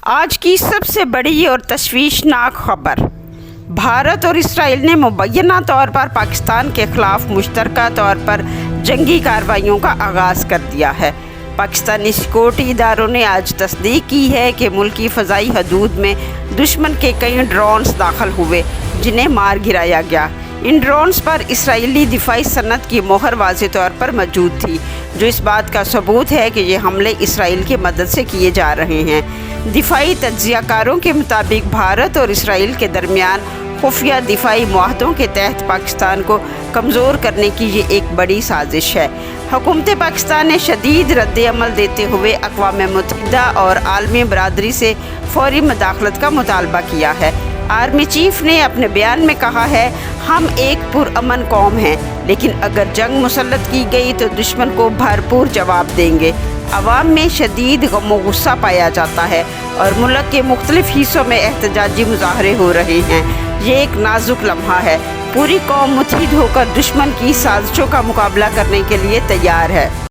آج کی سب سے بڑی اور تشویشناک خبر، بھارت اور اسرائیل نے مبینہ طور پر پاکستان کے خلاف مشترکہ طور پر جنگی کارروائیوں کا آغاز کر دیا ہے۔ پاکستانی سیکورٹی اداروں نے آج تصدیق کی ہے کہ ملکی فضائی حدود میں دشمن کے کئی ڈرونز داخل ہوئے جنہیں مار گرایا گیا۔ ان ڈرونز پر اسرائیلی دفاعی صنعت کی مہر واضح طور پر موجود تھی، جو اس بات کا ثبوت ہے کہ یہ حملے اسرائیل کی مدد سے کیے جا رہے ہیں۔ دفاعی تجزیہ کاروں کے مطابق بھارت اور اسرائیل کے درمیان خفیہ دفاعی معاہدوں کے تحت پاکستان کو کمزور کرنے کی یہ ایک بڑی سازش ہے۔ حکومت پاکستان نے شدید رد عمل دیتے ہوئے اقوام متحدہ اور عالمی برادری سے فوری مداخلت کا مطالبہ کیا ہے۔ آرمی چیف نے اپنے بیان میں کہا ہے، ہم ایک پرامن قوم ہیں، لیکن اگر جنگ مسلط کی گئی تو دشمن کو بھرپور جواب دیں گے۔ عوام میں شدید غم و غصہ پایا جاتا ہے اور ملک کے مختلف حصوں میں احتجاجی مظاہرے ہو رہے ہیں۔ یہ ایک نازک لمحہ ہے۔ پوری قوم متحد ہو کر دشمن کی سازشوں کا مقابلہ کرنے کے لیے تیار ہے۔